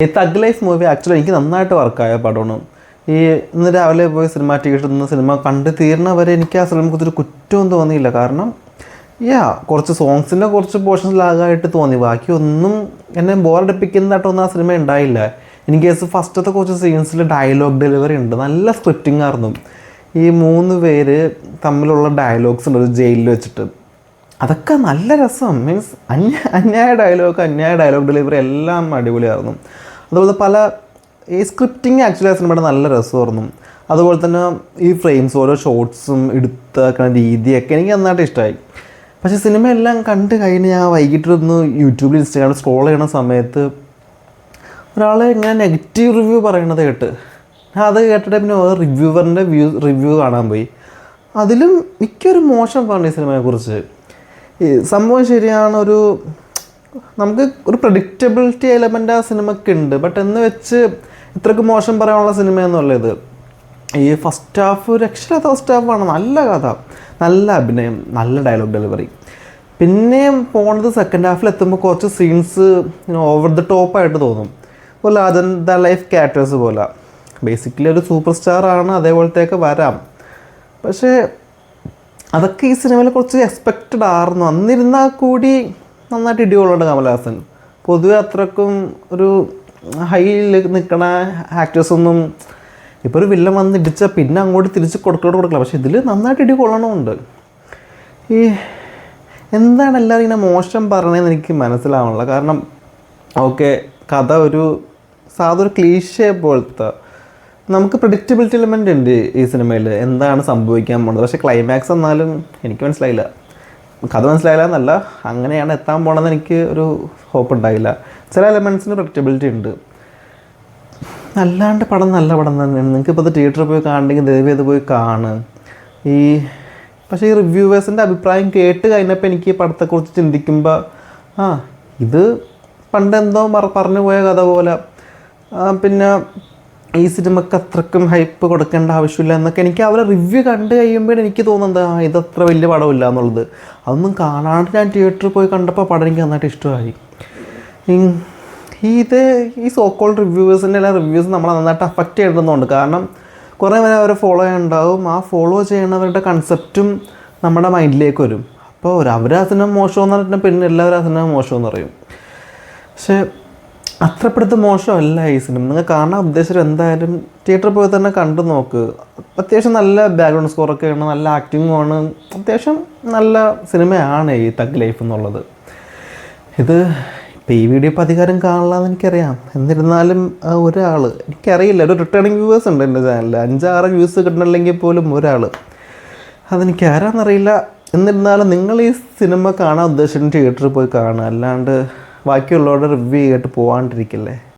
ഈ thug life movie actually എനിക്ക് നന്നായിട്ട് വർക്കായ പടമാണ്. ഈ ഇന്ന് രാവിലെ പോയി സിനിമ തിയേറ്ററിൽ നിന്ന് സിനിമ കണ്ട് തീർന്നവരെ എനിക്ക് ആ സിനിമക്കൊരു കുറ്റവും തോന്നിയില്ല. കാരണം കുറച്ച് സോങ്സിൻ്റെ കുറച്ച് പോർഷൻസ് ലാഗായിട്ട് തോന്നി, ബാക്കി ഒന്നും എന്നെ ബോറടിപ്പിക്കുന്നതായിട്ടൊന്നും ആ സിനിമ ഉണ്ടായില്ല. ഇൻ കേസ് ഫസ്റ്റത്തെ കുറച്ച് സീൻസിൽ ഡയലോഗ് ഡെലിവറി ഉണ്ട്, നല്ല സ്ക്രിപ്റ്റിംഗ് ആയിരുന്നു. ഈ 3 പേര് തമ്മിലുള്ള ഡയലോഗ്സ് ഉണ്ട് ഒരു ജയിലിൽ വെച്ചിട്ട്, അതൊക്കെ നല്ല രസം. മീൻസ് അന്യായ ഡയലോഗ് ഡെലിവറി എല്ലാം അടിപൊളിയായിരുന്നു. അതുപോലെ പല ഈ സ്ക്രിപ്റ്റിംഗ് ആക്ച്വലി ആ സിനിമയുടെ നല്ല രസമായിരുന്നു. അതുപോലെ തന്നെ ഈ ഫ്രെയിംസ് ഓരോ ഷോട്ട്സും എടുത്താക്കുന്ന രീതിയൊക്കെ എനിക്ക് നന്നായിട്ട് ഇഷ്ടമായി. പക്ഷേ സിനിമയെല്ലാം കണ്ട് കഴിഞ്ഞ് ഞാൻ വൈകിട്ടൊന്ന് യൂട്യൂബിൽ ഇൻസ്റ്റാഗ്രാമിൽ സ്ക്രോൾ ചെയ്യുന്ന സമയത്ത് ഒരാൾ ഇങ്ങനെ നെഗറ്റീവ് റിവ്യൂ പറയണത് കേട്ട് അത് കേട്ടിട്ട് പിന്നെ റിവ്യൂവറിൻ്റെ റിവ്യൂ കാണാൻ പോയി. അതിലും മിക്കൊരു മോശം പറഞ്ഞു ഈ സിനിമയെക്കുറിച്ച്. ഈ സംഭവം ശരിയാണ്, നമുക്ക് ഒരു പ്രഡിക്റ്റബിലിറ്റി എലമെൻ്റ് ആ സിനിമയ്ക്ക് ഉണ്ട്. ബട്ട് എന്ന് വെച്ച് ഇത്രയ്ക്ക് മോശം പറയാനുള്ള സിനിമയൊന്നുമല്ല ഇത്. ഈ ഫസ്റ്റ് ഹാഫ് രക്ഷയില്ലാത്ത ഫസ്റ്റ് ഹാഫാണ്. നല്ല കഥ, നല്ല അഭിനയം, നല്ല ഡയലോഗ് ഡെലിവറി. പിന്നെയും പോണത് സെക്കൻഡ് ഹാഫിൽ എത്തുമ്പോൾ കുറച്ച് സീൻസ് ഓവർ ദ ടോപ്പായിട്ട് തോന്നും. പോലെ ദ ലൈഫ് ക്യാരക്ടേഴ്സ് പോലെ. ബേസിക്കലി ഒരു സൂപ്പർ സ്റ്റാറാണ്, അതേപോലത്തെയൊക്കെ വരാം. പക്ഷേ അതൊക്കെ ഈ സിനിമയിൽ കുറച്ച് എക്സ്പെക്റ്റഡ് ആയിരുന്നു. അന്നിരുന്നാൽ കൂടി നന്നായിട്ട് ഇടികൊള്ളുണ്ട് കമൽഹാസൻ. പൊതുവെ അത്രക്കും ഒരു ഹൈയിൽ നിൽക്കണ ആക്ടേഴ്സൊന്നും ഇപ്പോൾ ഒരു വില്ലൻ വന്ന് ഇടിച്ചാൽ പിന്നെ അങ്ങോട്ട് തിരിച്ച് കൊടുക്കില്ല. പക്ഷേ ഇതിൽ നന്നായിട്ട് ഇടി കൊള്ളണമുണ്ട്. ഈ എന്താണ് എല്ലാവരും ഇങ്ങനെ മോശം പറയണതെന്ന് എനിക്ക് മനസ്സിലാവണില്ല. കാരണം ഓക്കെ, കഥ ഒരു സാധാരണ ക്ലീഷേ പോലത്തെ, നമുക്ക് പ്രഡിക്റ്റബിലിറ്റി എലമെൻ്റ് ഉണ്ട് ഈ സിനിമയിൽ, എന്താണ് സംഭവിക്കാൻ പോകുന്നത്. പക്ഷേ ക്ലൈമാക്സ് എന്നാലും എനിക്ക് മനസ്സിലായില്ല, കഥ മനസ്സിലായില്ല എന്നല്ല, അങ്ങനെയാണ് എത്താൻ പോകണമെന്ന് എനിക്ക് ഒരു ഹോപ്പ് ഉണ്ടായില്ല. ചില എലമെൻറ്റ്സിന് പ്രഡിക്റ്റബിലിറ്റി ഉണ്ട്. അല്ലാണ്ട് നല്ല പടം തന്നെയാണ്. നിങ്ങൾക്കിപ്പോൾ അത് തിയേറ്ററിൽ പോയി കാണണമെങ്കിൽ ദയവ് ചെയ്ത് പോയി കാണുക. പക്ഷേ ഈ റിവ്യൂവേഴ്സിൻ്റെ അഭിപ്രായം കേട്ട് കഴിഞ്ഞപ്പോൾ എനിക്ക് ഈ പടത്തെക്കുറിച്ച് ചിന്തിക്കുമ്പോൾ ഇത് പണ്ടെന്തോ പറഞ്ഞു പോയ കഥ പോലെ, പിന്നെ ഈ സിനിമക്ക് അത്രക്കും ഹൈപ്പ് കൊടുക്കേണ്ട ആവശ്യമില്ല എന്നൊക്കെ എനിക്ക് അവരെ റിവ്യൂ കണ്ടു കഴിയുമ്പോൾ എനിക്ക് തോന്നുന്നത് ഇതത്ര വലിയ പടമില്ല എന്നുള്ളത്. അതൊന്നും കാണാണ്ട് ഞാൻ തിയേറ്ററിൽ പോയി കണ്ടപ്പോൾ പടം എനിക്ക് നന്നായിട്ട് ഇഷ്ടമായി. ഈ സോക്കോൾ റിവ്യൂവേഴ്സിൻ്റെ എല്ലാ റിവ്യൂസും നമ്മളെ നന്നായിട്ട് അഫക്റ്റ് ചെയ്യണമെന്നുണ്ട്. കാരണം കുറേ പേര് അവരെ ഫോളോ ചെയ്യാനുണ്ടാവും, ആ ഫോളോ ചെയ്യണവരുടെ കൺസെപ്റ്റും നമ്മുടെ മൈൻഡിലേക്ക് വരും. അപ്പോൾ അവർ ആ സിനിമ മോശമെന്ന് പറഞ്ഞിട്ട് പിന്നെ എല്ലാവരും ആ സിനിമ മോശമെന്ന് പറയും. പക്ഷേ അത്രപ്പെടുത്ത് മോശമല്ല ഈ സിനിമ. നിങ്ങൾ കാണാൻ ഉദ്ദേശിച്ചത് എന്തായാലും തിയേറ്ററിൽ പോയി തന്നെ കണ്ടു നോക്ക്. അത്യാവശ്യം നല്ല ബാക്ക്ഗ്രൗണ്ട് സ്കോറൊക്കെയാണ്, നല്ല ആക്ടിങ്ങുമാണ്, അത്യാവശ്യം നല്ല സിനിമയാണ് ഈ തഗ് ലൈഫ് എന്നുള്ളത്. ഇത് ഇപ്പോൾ ഈ വീഡിയോ ഇപ്പോൾ അധികാരം കാണില്ലാന്ന് എനിക്കറിയാം. എന്നിരുന്നാലും ഒരാൾ, എനിക്കറിയില്ല, ഒരു റിട്ടേണിങ് വ്യൂവേഴ്സ് ഉണ്ട് എൻ്റെ ചാനലിൽ, 5-6 വ്യൂസ് കിട്ടണില്ലെങ്കിൽ പോലും ഒരാൾ, അതെനിക്ക് ആരാന്നറിയില്ല. എന്നിരുന്നാലും നിങ്ങൾ ഈ സിനിമ കാണാൻ ഉദ്ദേശിച്ചിട്ട് തിയേറ്ററിൽ പോയി കാണുക, അല്ലാണ്ട് ബാക്കിയുള്ളവരുടെ റിവ്യൂ കേട്ട് പോകാണ്ടിരിക്കില്ലേ.